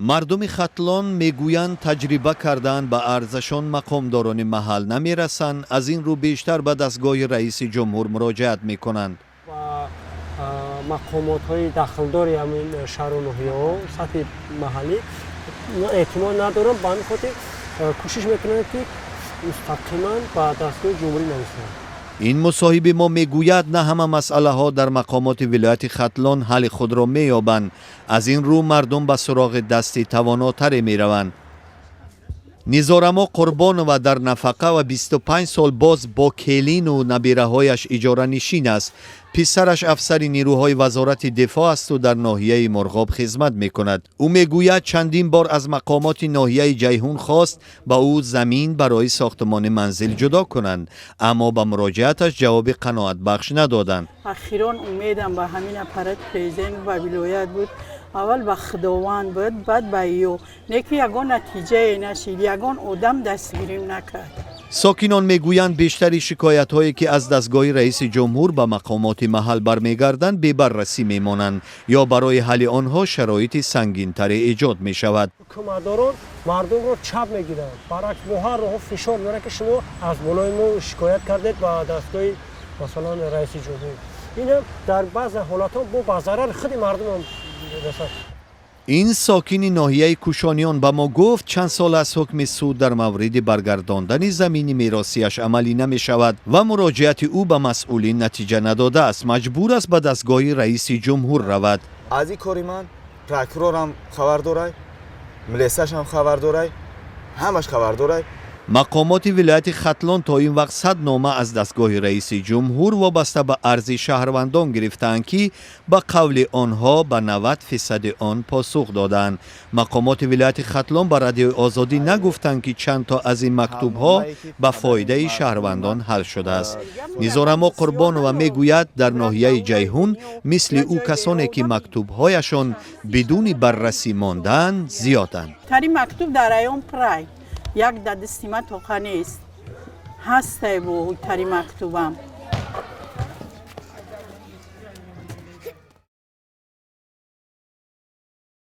мардуми Хатлон мегӯянд таҷриба кардан ба арзашон мақомдорони маҳал намерасанд, аз ин рӯ бештар ба дастгоҳи раиси ҷумҳур муроҷиат мекунанд. мақомотҳои дахлдори ҳамин шаҳру ноҳияҳо сатҳи маҳаллӣ эътимод надорам, ба ҳамин хотир кӯшиш мекунанд ки мустақиман ба дастгоҳи ҷумҳурӣ нависанд. ин мусоҳиби мо мегӯяд на ҳама масъалаҳо дар мақомоти вилояти Хатлон ҳалли худро меёбанд. аз ин рӯ мардум ба суроғи дасти тавонотаре мераванд. низорамо Қурбонова дар нафақа ва 25 сол боз бо келину набираҳояш иҷоранишин аст. писараш афсари нирӯҳои вазорати дифоъ асту дар ноҳияи Мурғоб хизмат мекунад. ӯ мегӯяд чандин бор аз мақомоти ноҳияи Ҷайҳун хост ба ӯ замин барои сохтмони манзил ҷудо кунанд, аммо ба муроҷиаташ ҷавоби қаноатбахш надоданд. ахирон умедам ба ҳамин аппарат президент ва вилоят буд. аввал ба худованд буд, баъд ба ё не ки ягон натиҷае нашид, ягон одам дастгирӣ накард. сокинон мегӯянд бештари шикоятҳое ки аз дастгоҳи раиси ҷумҳур ба мақомоти маҳал бармегарданд бебаррасӣ мемонанд ё барои ҳалли онҳо шароити сангинтаре эҷод мешавад. ҳукуматдорон мардумро чап мегиранд, баръакс бо ҳар роҳ фишор меоранд ки шумо аз болои мо шикоят кардед ба дастгоҳи масалан раиси ҷумҳур. инам дар баъзе ҳолатҳо бо ба зарари худи мардум расад. ин сокини ноҳияи Кушониён ба мо гуфт чанд сол аз ҳукми суд дар мавриди баргардондани замини меросиаш амалӣ намешавад ва муроҷиати ӯ ба масъулин натиҷа надодааст. маҷбур аст ба дастгоҳи раиси ҷумҳур равад. аз ин кори ман прокурорам хабар дорай, милисияшам хабар дорай, ҳамаш хабар дорай. мақомоти вилояти Хатлон то ин вақт 100 нома аз дастгоҳи раиси ҷумҳур вобаста ба арзи шаҳрвандон гирифтаанд ки ба қавли онҳо ба 90% он посух доданд. мақомоти вилояти Хатлон ба радиои Озодӣ нагуфтанд ки чанд то аз ин мактубҳо ба фоидаи шаҳрвандон ҳал шудааст. низорамо Қурбонова мегӯяд дар ноҳияи Ҷайҳун мисли ӯ касоне ки мактубҳояшон бидуни баррасӣ мондаанд зиёданд. тари мактуб дар аён прай як дадистима тоқа нест ҳастай бо тари мактубам